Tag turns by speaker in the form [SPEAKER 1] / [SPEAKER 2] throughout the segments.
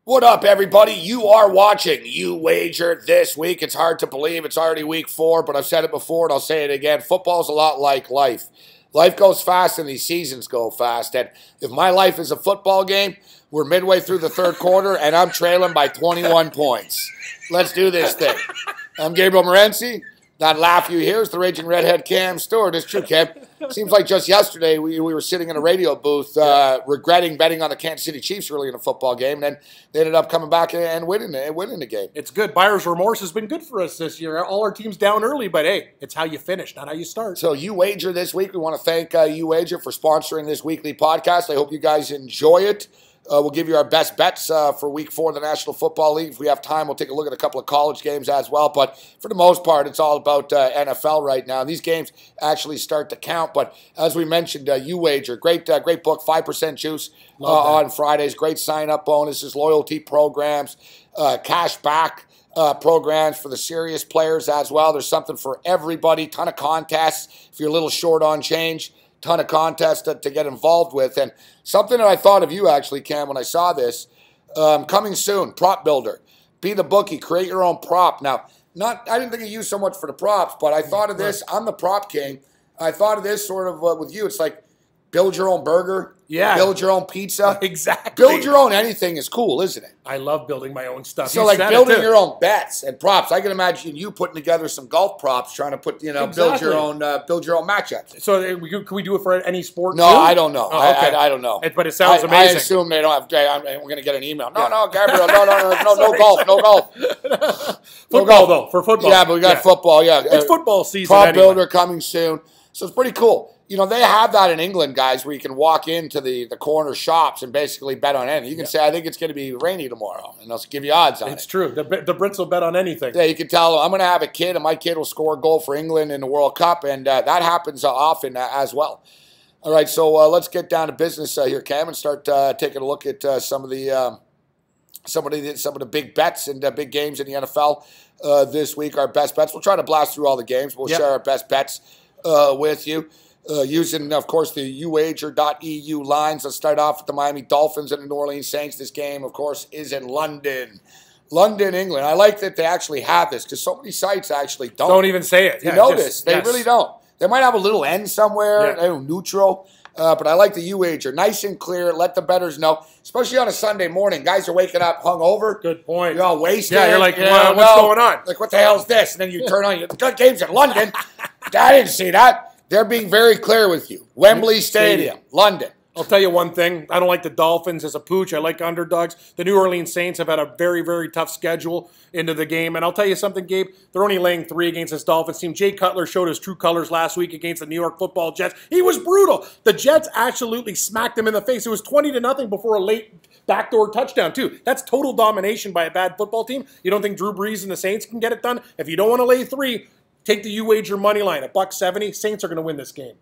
[SPEAKER 1] What up, everybody? You are watching You Wager this week. It's hard to believe it's already week 4, but I've said it before and I'll say it again. Football's a lot like life. Life goes fast and these seasons go fast. And if my life is a football game, we're midway through the third quarter and I'm trailing by 21 points. Let's do this thing. I'm Gabriel Morency. That laugh you hear is the raging redhead Cam Stewart. It's true, Cam. Seems like just yesterday we were sitting in a radio booth regretting betting on the Kansas City Chiefs early in a football game, and then they ended up coming back and winning the game.
[SPEAKER 2] It's good. Buyer's remorse has been good for us this year. All our teams down early, but hey, it's how you finish, not how you start.
[SPEAKER 1] So You Wager this week. We want to thank You Wager for sponsoring this weekly podcast. I hope you guys enjoy it. We'll give you our best bets for Week 4 of the National Football League. If we have time, we'll take a look at a couple of college games as well. But for the most part, it's all about NFL right now. These games actually start to count. But as we mentioned, You Wager, great book, 5% juice on Fridays. Great sign-up bonuses, loyalty programs, cash back programs for the serious players as well. There's something for everybody. Ton of contests if you're a little short on change. Ton of contests to get involved with. And something that I thought of you actually, Cam, when I saw this, coming soon, prop builder. Be the bookie, create your own prop. Now, I didn't think of you so much for the props, but I thought of this. I'm the prop king. I thought of this sort of with you. It's like build your own burger.
[SPEAKER 2] Yeah.
[SPEAKER 1] Build your own pizza.
[SPEAKER 2] Exactly.
[SPEAKER 1] Build your own anything is cool, isn't it?
[SPEAKER 2] I love building my own stuff.
[SPEAKER 1] So like building your own bets and props. I can imagine you putting together some golf props, trying to put, build your own matchups.
[SPEAKER 2] So can we do it for any sport?
[SPEAKER 1] No,
[SPEAKER 2] too?
[SPEAKER 1] I don't know.
[SPEAKER 2] Oh, okay.
[SPEAKER 1] I don't know.
[SPEAKER 2] But it sounds amazing.
[SPEAKER 1] I assume they don't have. We're going to get an email. No, Gabriel. No golf. No golf.
[SPEAKER 2] Football though, for football.
[SPEAKER 1] Yeah, but we got football. Yeah,
[SPEAKER 2] it's football season.
[SPEAKER 1] Prop builder coming soon. So it's pretty cool. They have that in England, guys, where you can walk into the corner shops and basically bet on anything. You can say, I think it's going to be rainy tomorrow, and they'll give you odds on it.
[SPEAKER 2] It's true. The Brits will bet on anything.
[SPEAKER 1] Yeah, you can tell, I'm going to have a kid, and my kid will score a goal for England in the World Cup, and that happens often as well. All right, so let's get down to business here, Cam, and start taking a look at some of the big bets and big games in the NFL this week, our best bets. We'll try to blast through all the games. We'll share our best bets with you. Using, of course, the uwager.eu lines. Let's start off with the Miami Dolphins and the New Orleans Saints. This game, of course, is in London. London, England. I like that they actually have this because so many sites actually don't.
[SPEAKER 2] Don't even say it.
[SPEAKER 1] You notice. They really don't. They might have a little N somewhere, neutral. But I like the uwager. Nice and clear. Let the bettors know. Especially on a Sunday morning. Guys are waking up hungover.
[SPEAKER 2] Good point.
[SPEAKER 1] You're all wasted.
[SPEAKER 2] Yeah, you're like, what's going on?
[SPEAKER 1] Like, what the hell is this? And then you turn on, the good game's in London. I didn't see that. They're being very clear with you. Wembley Stadium, London.
[SPEAKER 2] I'll tell you one thing. I don't like the Dolphins as a pooch. I like underdogs. The New Orleans Saints have had a very, very tough schedule into the game. And I'll tell you something, Gabe. They're only laying 3 against this Dolphins team. Jay Cutler showed his true colors last week against the New York Football Jets. He was brutal. The Jets absolutely smacked him in the face. It was 20-0 before a late backdoor touchdown, too. That's total domination by a bad football team. You don't think Drew Brees and the Saints can get it done? If you don't want to lay 3, take the U-Wager money line at $1.70. Saints are going to win this game.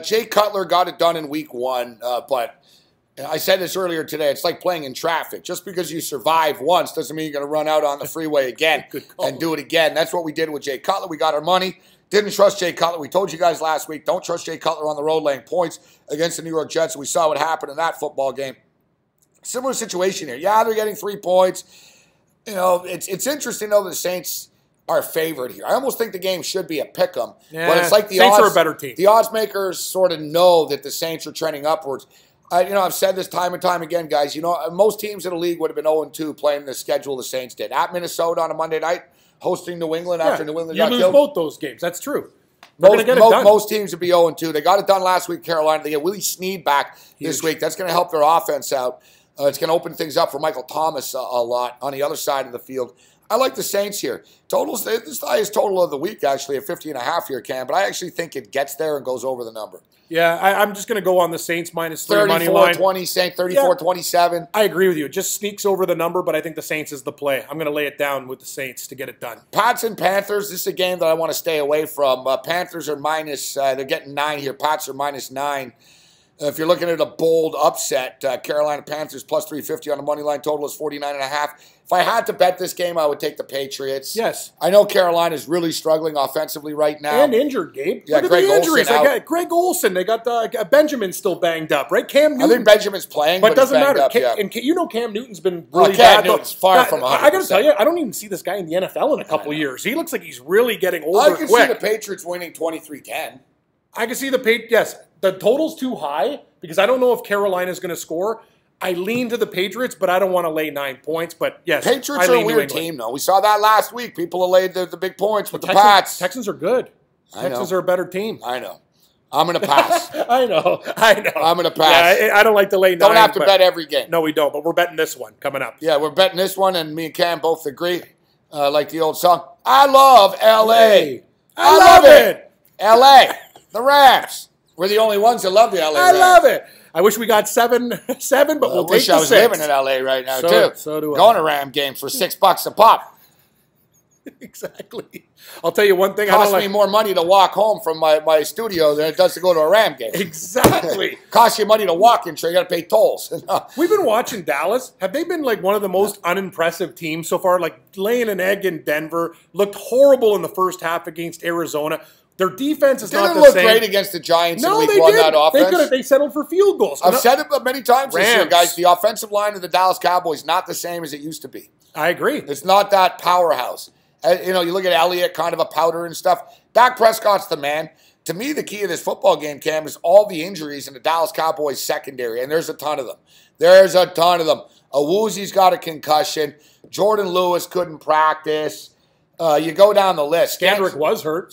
[SPEAKER 1] Jay Cutler got it done in week 1, but I said this earlier today. It's like playing in traffic. Just because you survive once doesn't mean you're going to run out on the freeway again and do it again. That's what we did with Jay Cutler. We got our money. Didn't trust Jay Cutler. We told you guys last week, don't trust Jay Cutler on the road laying points against the New York Jets. We saw what happened in that football game. Similar situation here. Yeah, they're getting 3 points. It's interesting, though, the Saints are favored here. I almost think the game should be a pick'em, but it's like the
[SPEAKER 2] Saints
[SPEAKER 1] odds
[SPEAKER 2] are a better team.
[SPEAKER 1] The odds makers sort of know that the Saints are trending upwards. I've said this time and time again, guys. Most teams in the league would have been 0-2 playing the schedule the Saints did. At Minnesota on a Monday night, hosting New England after New England got killed.
[SPEAKER 2] You lose both those games. That's true. Most
[SPEAKER 1] teams would be 0-2. They got it done last week, Carolina. They get Willie Snead back this week. That's going to help their offense out. It's going to open things up for Michael Thomas a lot on the other side of the field. I like the Saints here. Totals, this is the highest total of the week, actually, at 50.5 here, Cam. But I actually think it gets there and goes over the number.
[SPEAKER 2] Yeah, I'm just going to go on the Saints -3 money line.
[SPEAKER 1] 34-20, Saints, 34-27.
[SPEAKER 2] I agree with you. It just sneaks over the number, but I think the Saints is the play. I'm going to lay it down with the Saints to get it done.
[SPEAKER 1] Pats and Panthers, this is a game that I want to stay away from. Panthers are they're getting 9 here. Pats are -9. If you're looking at a bold upset, Carolina Panthers plus 350 on the money line. Total is 49.5. If I had to bet this game, I would take the Patriots.
[SPEAKER 2] Yes.
[SPEAKER 1] I know Carolina's really struggling offensively right now.
[SPEAKER 2] And injured, Gabe.
[SPEAKER 1] Yeah,
[SPEAKER 2] Look at
[SPEAKER 1] Greg
[SPEAKER 2] the injuries.
[SPEAKER 1] Olsen out.
[SPEAKER 2] Greg Olsen. They got Benjamin still banged up, right? Cam Newton.
[SPEAKER 1] I think Benjamin's playing,
[SPEAKER 2] but it doesn't matter.
[SPEAKER 1] Up, yeah.
[SPEAKER 2] And you know Cam Newton's been really
[SPEAKER 1] Cam
[SPEAKER 2] bad.
[SPEAKER 1] Newton's far from 100%.
[SPEAKER 2] I got to tell you, I don't even see this guy in the NFL in a couple of years. He looks like he's really getting older
[SPEAKER 1] I can
[SPEAKER 2] quick.
[SPEAKER 1] see the Patriots winning 23-10.
[SPEAKER 2] I can see the Patriots. Yes, the total's too high because I don't know if Carolina's going to score. I lean to the Patriots, but I don't want to lay 9 points. But yes,
[SPEAKER 1] Patriots are a weird team, though. We saw that last week. People have laid the big points with the Pats.
[SPEAKER 2] Texans are good. Texans are a better team.
[SPEAKER 1] I know. I'm going to pass.
[SPEAKER 2] I know.
[SPEAKER 1] I'm going to pass.
[SPEAKER 2] Yeah, I don't like to lay 9.
[SPEAKER 1] Don't have to bet every game.
[SPEAKER 2] No, we don't. But we're betting this one coming up.
[SPEAKER 1] Yeah, we're betting this one, and me and Cam both agree. Like the old song, I love L.A. I love it. L.A. The Rams. We're the only ones that love the L.A. Rams.
[SPEAKER 2] I love it. I wish we got seven, but we'll take the 6.
[SPEAKER 1] I wish I was living in L.A. right now, too.
[SPEAKER 2] So do I.
[SPEAKER 1] Going to Ram games for $6 a pop.
[SPEAKER 2] Exactly. I'll tell you one thing.
[SPEAKER 1] Costs me more money to walk home from my studio than it does to go to a Ram game.
[SPEAKER 2] Exactly.
[SPEAKER 1] Costs you money to walk in, so you got to pay tolls.
[SPEAKER 2] We've been watching Dallas. Have they been like one of the most unimpressive teams so far? Like laying an egg in Denver. Looked horrible in the first half against Arizona. Their defense is not the same.
[SPEAKER 1] Didn't look great against the Giants in week 1, that offense.
[SPEAKER 2] They settled for field goals.
[SPEAKER 1] I've said it many times this year, guys. The offensive line of the Dallas Cowboys not the same as it used to be.
[SPEAKER 2] I agree.
[SPEAKER 1] It's not that powerhouse. You look at Elliott, kind of a powder and stuff. Dak Prescott's the man. To me, the key of this football game, Cam, is all the injuries in the Dallas Cowboys secondary, and there's a ton of them. Awuzi's got a concussion. Jordan Lewis couldn't practice. You go down the list.
[SPEAKER 2] Scandrick was hurt.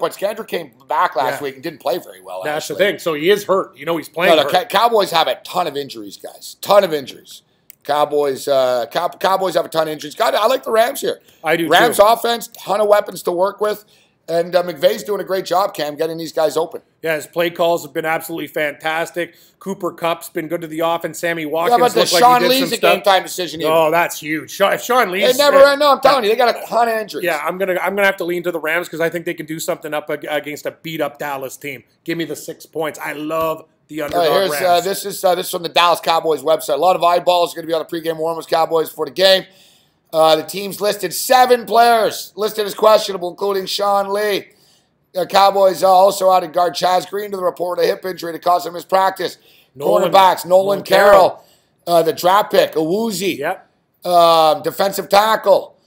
[SPEAKER 1] But Scandrick came back last week and didn't play very well.
[SPEAKER 2] That's the thing. So he is hurt. He's playing hurt.
[SPEAKER 1] Cowboys have a ton of injuries, guys. Ton of injuries. Cowboys have a ton of injuries. I like the Rams here.
[SPEAKER 2] I do,
[SPEAKER 1] Rams
[SPEAKER 2] too.
[SPEAKER 1] offense, ton of weapons to work with. And McVay's doing a great job, Cam, getting these guys open.
[SPEAKER 2] Yeah, his play calls have been absolutely fantastic. Cooper Kupp's been good to the offense. Sammy Watkins
[SPEAKER 1] but
[SPEAKER 2] looks like
[SPEAKER 1] Sean
[SPEAKER 2] he did
[SPEAKER 1] Lee's
[SPEAKER 2] some
[SPEAKER 1] a game-time decision here.
[SPEAKER 2] Oh, that's huge. If Sean Lee's...
[SPEAKER 1] I'm telling you, they got a ton of injuries.
[SPEAKER 2] Yeah, I'm gonna have to lean to the Rams because I think they can do something up against a beat-up Dallas team. Give me the 6 points. I love the underdog Rams.
[SPEAKER 1] This is from the Dallas Cowboys website. A lot of eyeballs are going to be on the pregame warm-ups Cowboys for the game. The team's listed 7 players listed as questionable, including Sean Lee. The Cowboys also added guard Chaz Green to the report, a hip injury that caused him his practice. Cornerbacks, Nolan Carroll. The draft pick, Awuzie.
[SPEAKER 2] Yep.
[SPEAKER 1] Defensive tackle,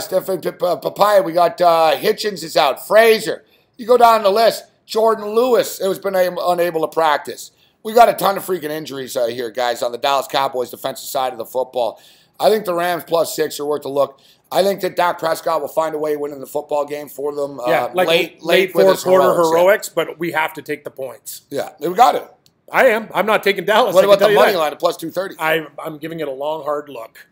[SPEAKER 1] Stephen Papaya. We got Hitchens is out. Frazier. You go down the list. Jordan Lewis has been unable to practice. We got a ton of freaking injuries here, guys, on the Dallas Cowboys defensive side of the football. I think the Rams plus 6 are worth a look. I think that Dak Prescott will find a way winning the football game for them.
[SPEAKER 2] Late fourth quarter heroics, but we have to take the points.
[SPEAKER 1] Yeah, we got to.
[SPEAKER 2] I am. I'm not taking Dallas.
[SPEAKER 1] What about the money line at plus 230?
[SPEAKER 2] I'm giving it a long, hard look.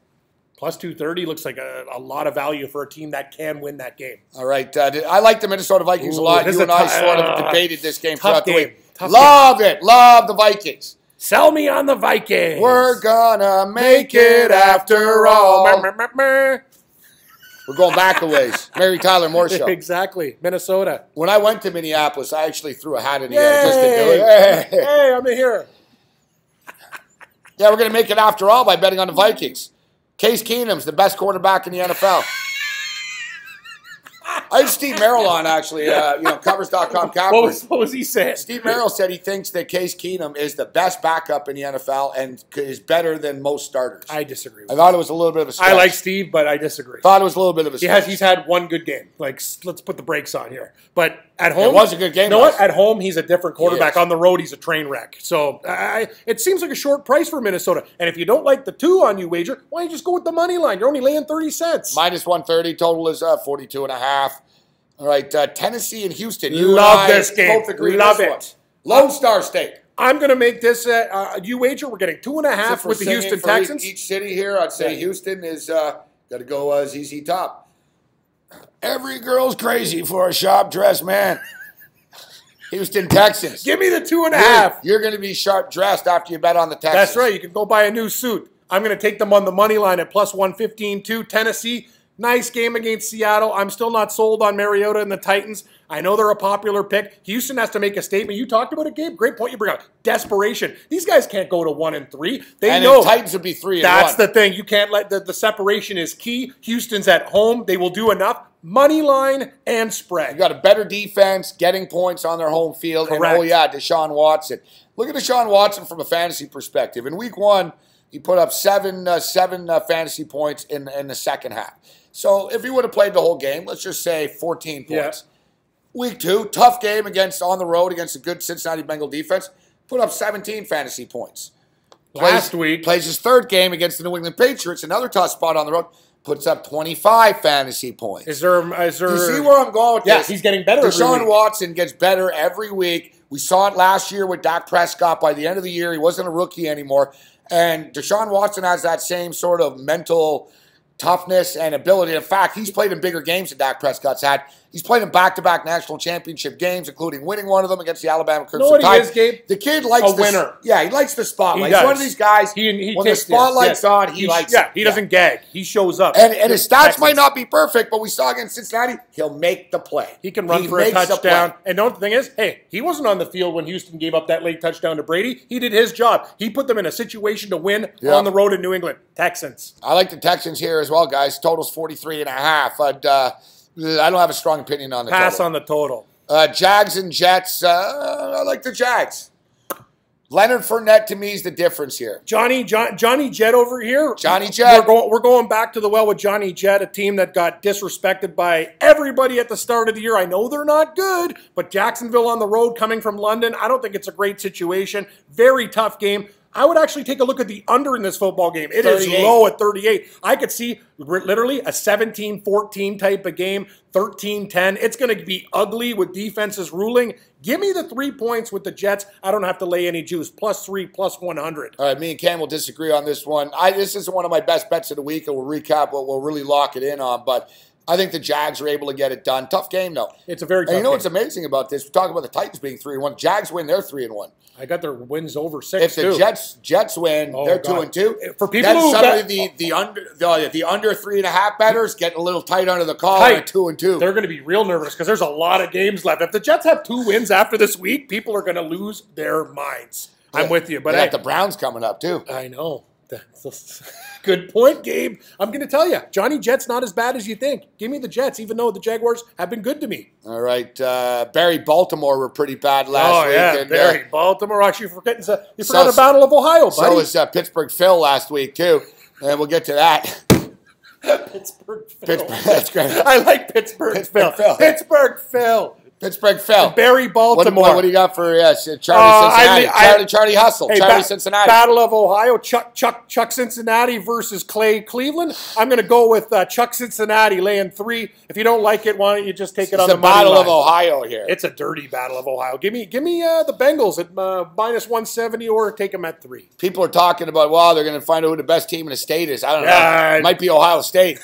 [SPEAKER 2] Plus 230 looks like a lot of value for a team that can win that game.
[SPEAKER 1] All right. I like the Minnesota Vikings a lot. You and I sort of debated this game throughout the week. Love the Vikings.
[SPEAKER 2] Sell me on the Vikings.
[SPEAKER 1] We're gonna make it after all. We're going back a ways. Mary Tyler Moore Show.
[SPEAKER 2] Exactly. Minnesota.
[SPEAKER 1] When I went to Minneapolis, I actually threw a hat in the air just to do it.
[SPEAKER 2] Hey, I'm in here.
[SPEAKER 1] Yeah, we're going to make it after all by betting on the Vikings. Case Keenum's the best quarterback in the NFL. I had Steve Merrill on, actually, covers.com Cowboys.
[SPEAKER 2] What was he saying?
[SPEAKER 1] Steve Merrill said he thinks that Case Keenum is the best backup in the NFL and is better than most starters.
[SPEAKER 2] I disagree.
[SPEAKER 1] I thought it was a little bit of a stretch.
[SPEAKER 2] I like Steve, but I disagree.
[SPEAKER 1] Thought it was a little bit of a stretch.
[SPEAKER 2] He's had one good game. Let's put the brakes on here. But at home,
[SPEAKER 1] it was a good game.
[SPEAKER 2] You know what? At home, he's a different quarterback. On the road, he's a train wreck. So it seems like a short price for Minnesota. And if you don't like the 2 on you wager, why don't you just go with the money line? You're only laying 30 cents.
[SPEAKER 1] Minus 130. Total is 42.5. All right, Tennessee and Houston.
[SPEAKER 2] You love this game.
[SPEAKER 1] Both agree
[SPEAKER 2] love
[SPEAKER 1] this
[SPEAKER 2] it.
[SPEAKER 1] One. Lone Star State.
[SPEAKER 2] I'm going to make this you wager. We're getting 2.5 with the Houston Texans.
[SPEAKER 1] Each city here, I'd say Houston is got to go ZZ Top. Every girl's crazy for a sharp dressed man. Houston Texans.
[SPEAKER 2] Give me the 2.5.
[SPEAKER 1] You're going to be sharp dressed after you bet on the Texans.
[SPEAKER 2] That's right. You can go buy a new suit. I'm going to take them on the money line at plus 115 too. Tennessee. Nice game against Seattle. I'm still not sold on Mariota and the Titans. I know they're a popular pick. Houston has to make a statement. You talked about it, Gabe. Great point you bring up. Desperation. These guys can't go to 1-3. They know
[SPEAKER 1] the Titans would be 3-1.
[SPEAKER 2] That's the thing. You can't let the separation is key. Houston's at home. They will do enough. Money line and spread.
[SPEAKER 1] You got a better defense, getting points on their home field.
[SPEAKER 2] Correct.
[SPEAKER 1] And Deshaun Watson. Look at Deshaun Watson from a fantasy perspective. In week 1, he put up seven fantasy points in the second half. So if he would have played the whole game, let's just say 14 points. Yeah. Week 2, tough game on the road against a good Cincinnati Bengal defense. Put up 17 fantasy points.
[SPEAKER 2] Last week.
[SPEAKER 1] Plays his third game against the New England Patriots, another tough spot on the road. Puts up 25 fantasy points.
[SPEAKER 2] Is there?
[SPEAKER 1] You see where I'm going with this?
[SPEAKER 2] Yes, he's getting better
[SPEAKER 1] Deshaun Watson gets better every week. We saw it last year with Dak Prescott. By the end of the year, he wasn't a rookie anymore. And Deshaun Watson has that same sort of mental toughness and ability. In fact, he's played in bigger games than Dak Prescott's had. He's played in back-to-back national championship games, including winning one of them against the Alabama Crimson Tide.
[SPEAKER 2] What he is, Gabe?
[SPEAKER 1] The kid likes
[SPEAKER 2] a winner.
[SPEAKER 1] Yeah, he likes the spotlight.
[SPEAKER 2] He
[SPEAKER 1] He's one of these guys, when the spotlight's on, he likes it.
[SPEAKER 2] Yeah, he doesn't gag. He shows up.
[SPEAKER 1] And his stats might not be perfect, but we saw against Cincinnati, he'll make the play.
[SPEAKER 2] He can run for a touchdown. And the thing is, hey, he wasn't on the field when Houston gave up that late touchdown to Brady. He did his job. He put them in a situation to win on the road in New England. Texans.
[SPEAKER 1] I like the Texans here as well, guys. Total's 43.5. But I don't have a strong opinion on the total.
[SPEAKER 2] Pass on the total.
[SPEAKER 1] Jags and Jets. I like the Jags. Leonard Fournette, to me, is the difference here.
[SPEAKER 2] Johnny Jet over here.
[SPEAKER 1] Johnny Jet.
[SPEAKER 2] We're going back to the well with Johnny Jet, a team that got disrespected by everybody at the start of the year. I know they're not good, but Jacksonville on the road coming from London, I don't think it's a great situation. Very tough game. I would actually take a look at the under in this football game. It 38. Is low at 38. I could see literally a 17-14 type of game, 13-10. It's going to be ugly with defenses ruling. Give me the 3 points with the Jets. I don't have to lay any juice. +3, +100.
[SPEAKER 1] All right, me and Cam will disagree on this one. This isn't one of my best bets of the week, and we'll recap what we'll really lock it in on. But I think the Jags are able to get it done. Tough game, though.
[SPEAKER 2] It's a very tough game.
[SPEAKER 1] You know what's amazing about this? We talk about the Titans being 3-1. Jags win, they're 3-1.
[SPEAKER 2] I got their wins over 6.
[SPEAKER 1] If the Jets win, they're 2-2.
[SPEAKER 2] For people who
[SPEAKER 1] suddenly the under 3.5 bettors getting a little tight under the collar at 2-2.
[SPEAKER 2] They're going to be real nervous because there's a lot of games left. If the Jets have 2 wins after this week, people are going to lose their minds. I'm with you, but
[SPEAKER 1] they got the Browns coming up too.
[SPEAKER 2] I know. Good point, Gabe. I'm going to tell you, Johnny Jet's not as bad as you think. Give me the Jets, even though the Jaguars have been good to me.
[SPEAKER 1] All right. Barry, Baltimore were pretty bad last week.
[SPEAKER 2] Oh, yeah, Barry, Baltimore. Actually, you forgot the Battle of Ohio, buddy.
[SPEAKER 1] So was Pittsburgh Phil last week, too. And we'll get to that.
[SPEAKER 2] Pittsburgh Phil.
[SPEAKER 1] That's great.
[SPEAKER 2] I like Pittsburgh Phil. Pittsburgh Phil.
[SPEAKER 1] Pittsburgh Phil.
[SPEAKER 2] Barry, Baltimore.
[SPEAKER 1] What do you got for Charlie Cincinnati? Charlie Hustle. Charlie Cincinnati.
[SPEAKER 2] Battle of Ohio. Chuck Cincinnati versus Clay Cleveland. I'm going to go with Chuck Cincinnati laying 3. If you don't like it, why don't you just take it on the money line?
[SPEAKER 1] It's a Battle of Ohio here.
[SPEAKER 2] It's a dirty Battle of Ohio. Give me the Bengals at -170 or take them at 3.
[SPEAKER 1] People are talking about, well, they're going to find out who the best team in the state is. I don't know. It might be Ohio State.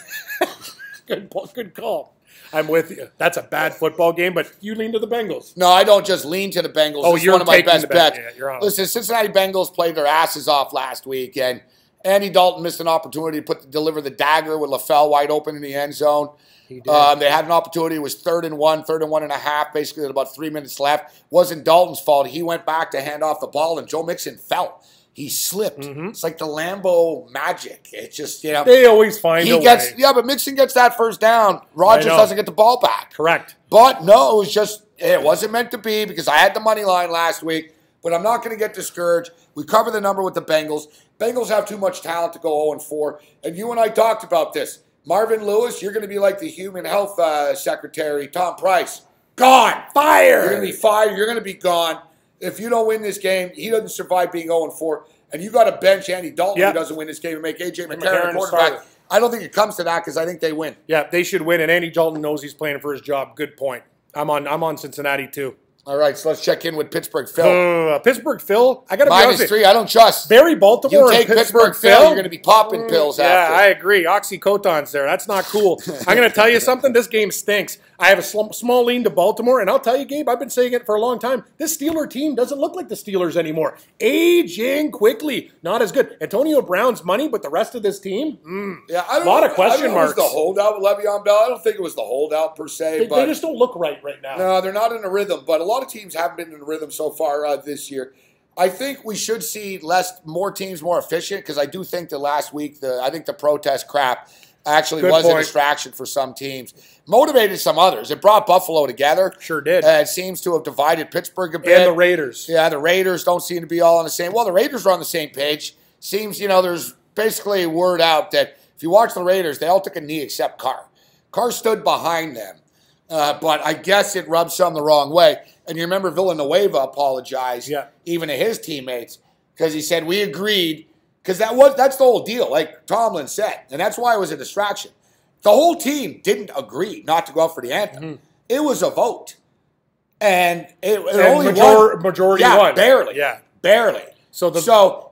[SPEAKER 2] Good call. I'm with you. That's a bad football game, but you lean to the Bengals.
[SPEAKER 1] No, I don't just lean to the Bengals.
[SPEAKER 2] Oh,
[SPEAKER 1] you're one of my best bets.
[SPEAKER 2] Yeah, you're on.
[SPEAKER 1] Listen, Cincinnati Bengals played their asses off last week, and Andy Dalton missed an opportunity to deliver the dagger with LaFell wide open in the end zone.
[SPEAKER 2] He did.
[SPEAKER 1] They had an opportunity. It was 3rd and 1.5, basically with about 3 minutes left. Wasn't Dalton's fault. He went back to hand off the ball, and Joe Mixon fell. He slipped. Mm-hmm. It's like the Lambeau magic. It's just,
[SPEAKER 2] They always find a way.
[SPEAKER 1] Yeah, but Mixon gets that first down. Rodgers doesn't get the ball back.
[SPEAKER 2] Correct.
[SPEAKER 1] But no, it wasn't meant to be because I had the money line last week. But I'm not going to get discouraged. We cover the number with the Bengals. Bengals have too much talent to go 0-4. And you and I talked about this. Marvin Lewis, you're going to be like the human health secretary, Tom Price. Gone. Fired. You're going to be fired. You're going to be gone. If you don't win this game, he doesn't survive being 0-4. And you got to bench Andy Dalton who doesn't win this game and make A.J. McCarron a quarterback. I don't think it comes to that because I think they win.
[SPEAKER 2] Yeah, they should win. And Andy Dalton knows he's playing for his job. Good point. I'm on Cincinnati too.
[SPEAKER 1] All right, so let's check in with Pittsburgh Phil.
[SPEAKER 2] Pittsburgh Phil, I got to be honest.
[SPEAKER 1] -3, I don't trust.
[SPEAKER 2] Barry Baltimore
[SPEAKER 1] You take Pittsburgh Phil, you're going to be popping pills after.
[SPEAKER 2] Yeah, I agree. Oxycontins there. That's not cool. I'm going to tell you something. This game stinks. I have a small lean to Baltimore, and I'll tell you, Gabe, I've been saying it for a long time. This Steeler team doesn't look like the Steelers anymore. Aging quickly. Not as good. Antonio Brown's money, but the rest of this team,
[SPEAKER 1] yeah, I don't
[SPEAKER 2] a lot
[SPEAKER 1] know,
[SPEAKER 2] of question
[SPEAKER 1] I don't know
[SPEAKER 2] marks.
[SPEAKER 1] If it was the holdout with Le'Veon Bell. I don't think it was the holdout per se.
[SPEAKER 2] They just don't look right now.
[SPEAKER 1] No, they're not in a rhythm, but a lot of teams haven't been in a rhythm so far this year. I think we should see more teams more efficient because I do think that last week, I think the protest crap actually was a distraction for some teams. Motivated some others. It brought Buffalo together.
[SPEAKER 2] Sure did.
[SPEAKER 1] It seems to have divided Pittsburgh a bit.
[SPEAKER 2] And the Raiders.
[SPEAKER 1] Yeah, the Raiders don't seem to be all on the same. Well, the Raiders are on the same page. Seems, there's basically a word out that if you watch the Raiders, they all took a knee except Carr. Carr stood behind them. But I guess it rubbed some the wrong way. And you remember Villanueva apologized, even to his teammates, because he said, we agreed. Because that's the whole deal, like Tomlin said. And that's why it was a distraction. The whole team didn't agree not to go out for the anthem. Mm-hmm. It was a vote. And it only
[SPEAKER 2] majority won.
[SPEAKER 1] Barely.
[SPEAKER 2] Yeah.
[SPEAKER 1] Barely. So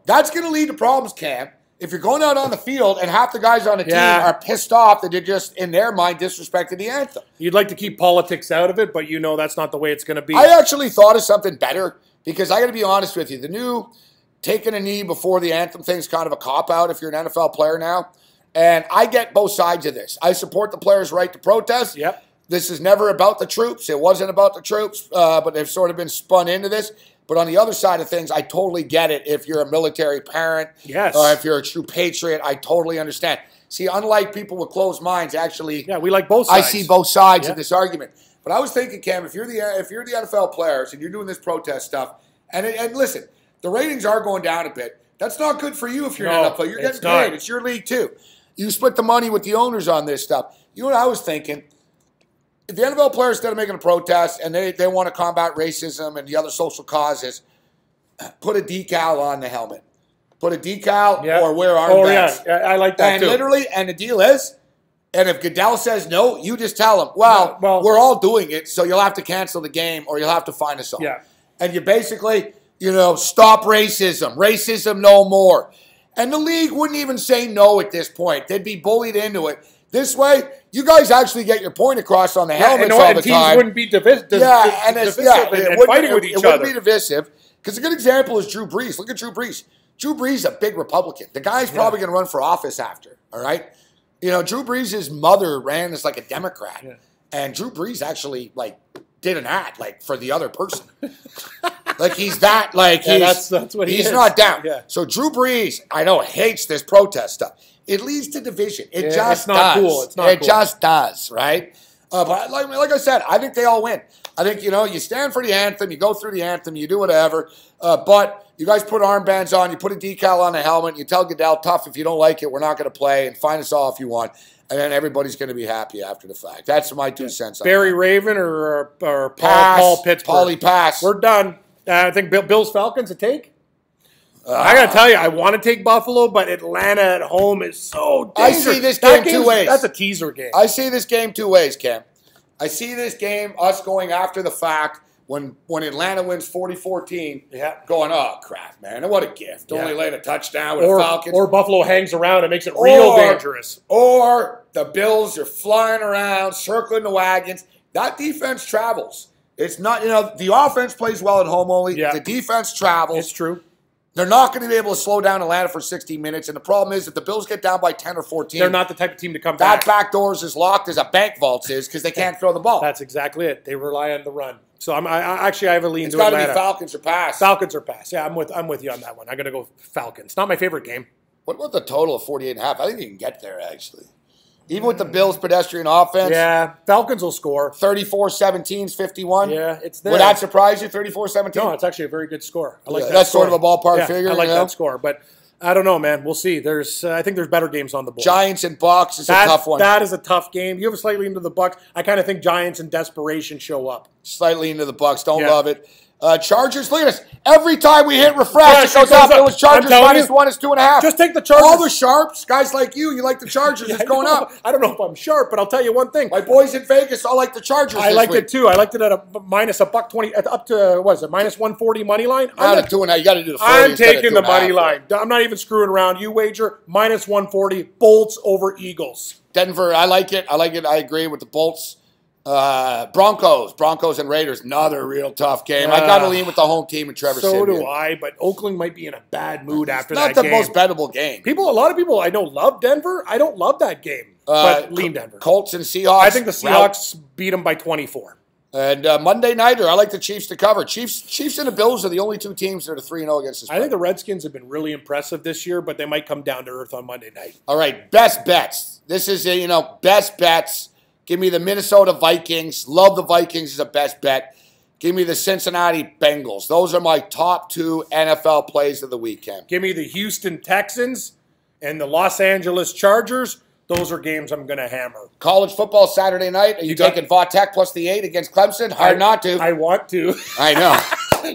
[SPEAKER 1] that's going to lead to problems, Cam. If you're going out on the field and half the guys on the team are pissed off that they just, in their mind, disrespected the anthem.
[SPEAKER 2] You'd like to keep politics out of it, but that's not the way it's going to be.
[SPEAKER 1] I actually thought of something better because I got to be honest with you. The new taking a knee before the anthem thing's kind of a cop-out if you're an NFL player now. And I get both sides of this. I support the players' right to protest.
[SPEAKER 2] Yep.
[SPEAKER 1] This is never about the troops. It wasn't about the troops, but they've sort of been spun into this. But on the other side of things, I totally get it if you're a military parent.
[SPEAKER 2] Yes.
[SPEAKER 1] Or if you're a true patriot, I totally understand. See, unlike people with closed minds, actually,
[SPEAKER 2] we like both sides.
[SPEAKER 1] I see both sides of this argument. But I was thinking, Cam, if you're the NFL players and you're doing this protest stuff, and listen, the ratings are going down a bit. That's not good for you if you're an NFL player. You're getting paid. It's your league too. You split the money with the owners on this stuff. You know what I was thinking? If the NFL players, instead of making a protest and they want to combat racism and the other social causes, put a decal on the helmet. Put a decal or wear armbands.
[SPEAKER 2] Oh, yeah. I like that too.
[SPEAKER 1] And literally, and the deal is, and if Goodell says no, you just tell him, well, we're all doing it, so you'll have to cancel the game or you'll have to find us all.
[SPEAKER 2] Yeah.
[SPEAKER 1] And you basically, stop racism. Racism no more. And the league wouldn't even say no at this point. They'd be bullied into it. This way, you guys actually get your point across on the helmets all the
[SPEAKER 2] teams
[SPEAKER 1] time.
[SPEAKER 2] Wouldn't be divisive and fighting with each other. It
[SPEAKER 1] wouldn't be divisive. Because a good example is Drew Brees. Look at Drew Brees. Drew Brees is a big Republican. The guy's probably going to run for office after, all right? Drew Brees' mother ran as like a Democrat. Yeah. And Drew Brees actually did an ad for the other person. He's that, that's what he is. He's not down. Yeah. So Drew Brees, I know, hates this protest stuff. It leads to division. It just
[SPEAKER 2] not
[SPEAKER 1] does.
[SPEAKER 2] Cool. It's not
[SPEAKER 1] it just does, right? But like I said, I think they all win. I think, you stand for the anthem, you go through the anthem, you do whatever. But you guys put armbands on, you put a decal on the helmet, you tell Goodell, tough, if you don't like it, we're not going to play, and find us all if you want. And then everybody's going to be happy after the fact. That's my 2 cents on
[SPEAKER 2] Barry
[SPEAKER 1] that.
[SPEAKER 2] Raven or Paul Pittsburgh.
[SPEAKER 1] Paulie pass.
[SPEAKER 2] We're done. I think Bills Falcons a take. I got to tell you, I want to take Buffalo, but Atlanta at home is so dangerous.
[SPEAKER 1] I see this game 2 ways.
[SPEAKER 2] That's a teaser game.
[SPEAKER 1] I see this game 2 ways, Cam. I see this game, us going after the fact, when Atlanta wins 40-14, going, oh, crap, man. And what a gift. Only laid a touchdown with the Falcons.
[SPEAKER 2] Or Buffalo hangs around and makes it real dangerous.
[SPEAKER 1] Or the Bills are flying around, circling the wagons. That defense travels. It's not, the offense plays well at home only. Yeah. The defense travels.
[SPEAKER 2] It's true.
[SPEAKER 1] They're not going to be able to slow down Atlanta for 60 minutes. And the problem is, if the Bills get down by 10 or 14,
[SPEAKER 2] they're not the type of team to come back.
[SPEAKER 1] That back door is as locked as a bank vault is because they can't throw the ball.
[SPEAKER 2] That's exactly it. They rely on the run. So I have a lean to
[SPEAKER 1] It's
[SPEAKER 2] Atlanta.
[SPEAKER 1] got to be Falcons or pass.
[SPEAKER 2] Falcons or pass. Yeah, I'm with you on that one. I'm going to go Falcons. Not my favorite game.
[SPEAKER 1] What about the total of 48.5? I think you can get there, actually. Even with the Bills' pedestrian offense.
[SPEAKER 2] Yeah, Falcons will score.
[SPEAKER 1] 34-17's 51.
[SPEAKER 2] Yeah, it's there.
[SPEAKER 1] Would that surprise you, 34-17?
[SPEAKER 2] No, it's actually a very good score. I like that
[SPEAKER 1] That's
[SPEAKER 2] score.
[SPEAKER 1] sort of a ballpark figure.
[SPEAKER 2] I like that score, but I don't know, man. We'll see. I think there's better games on the board.
[SPEAKER 1] Giants and Bucks is a tough one.
[SPEAKER 2] That is a tough game. You have a slightly into the Bucks. I kind of think Giants in desperation show up.
[SPEAKER 1] Slightly into the Bucks. Don't love it. Chargers, look at this. Every time we hit refresh, it goes up. It was Chargers -1 is 2.5.
[SPEAKER 2] Just take the Chargers.
[SPEAKER 1] All the sharps, guys like you like the Chargers. It's going up.
[SPEAKER 2] I don't know if I'm sharp, but I'll tell you one thing.
[SPEAKER 1] My boys in Vegas all like the Chargers.
[SPEAKER 2] I liked it too. I liked it at a minus $1.20, up to, what is it, minus 140 money line?
[SPEAKER 1] I'm not doing that. You got to do the 40.
[SPEAKER 2] I'm taking the money line. I'm not even screwing around. You wager minus 140, Bolts over Eagles.
[SPEAKER 1] Denver, I like it. I agree with the Bolts. Broncos and Raiders, another real tough game. I got to lean with the home team and Trevor Siemian.
[SPEAKER 2] So do I, but Oakland might be in a bad mood after that game.
[SPEAKER 1] Not the most bettable game.
[SPEAKER 2] A lot of people I know love Denver. I don't love that game, but lean Denver.
[SPEAKER 1] Colts and Seahawks.
[SPEAKER 2] I think the Seahawks beat them by 24.
[SPEAKER 1] And Monday Nighter, I like the Chiefs to cover. Chiefs and the Bills are the only two teams that are 3-0 against the spread.
[SPEAKER 2] I think the Redskins have been really impressive this year, but they might come down to earth on Monday night.
[SPEAKER 1] All right, best bets. This is best bets. Give me the Minnesota Vikings. Love the Vikings as a best bet. Give me the Cincinnati Bengals. Those are my top 2 NFL plays of the weekend.
[SPEAKER 2] Give me the Houston Texans and the Los Angeles Chargers. Those are games I'm going to hammer.
[SPEAKER 1] College football Saturday night. Are you taking Vautech plus the 8 against Clemson? Hard not to.
[SPEAKER 2] I want to.
[SPEAKER 1] I know.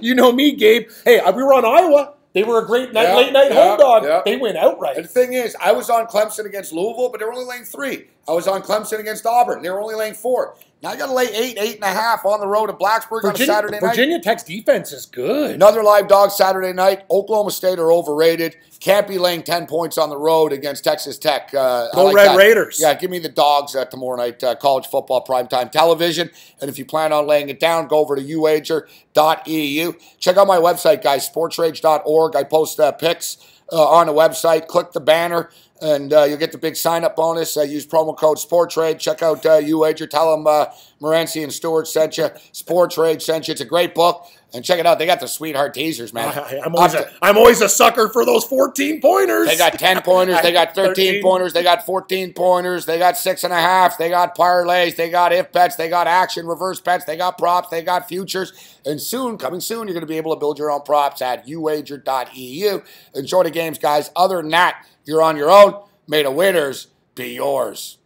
[SPEAKER 2] You know me, Gabe. Hey, we were on Iowa. They were a great late night home dog. Yeah. They went outright.
[SPEAKER 1] And the thing is, I was on Clemson against Louisville, but they were only laying 3. I was on Clemson against Auburn. They were only laying 4. Now I got to lay 8.5 on the road at Blacksburg on a Saturday night.
[SPEAKER 2] Virginia Tech's defense is good.
[SPEAKER 1] Another live dog Saturday night. Oklahoma State are overrated. Can't be laying 10 points on the road against Texas Tech.
[SPEAKER 2] Go Red Raiders.
[SPEAKER 1] Yeah, give me the dogs tomorrow night, college football primetime television. And if you plan on laying it down, go over to uwager.eu. Check out my website, guys, sportsrage.org. I post picks on the website. Click the banner, and you'll get the big sign-up bonus. Use promo code SportsRage. Check out uwager. Tell them Morency and Stewart sent you. SportsRage sent you. It's a great book. And check it out. They got the sweetheart teasers, man.
[SPEAKER 2] I'm always a sucker for those 14-pointers.
[SPEAKER 1] They got 10 pointers. They got 13 pointers. They got 14 pointers. They got 6.5. They got parlays. They got if bets. They got action, reverse bets. They got props. They got futures. And coming soon, you're going to be able to build your own props at uwager.eu. Enjoy the games, guys. Other than that, you're on your own. May the winners be yours.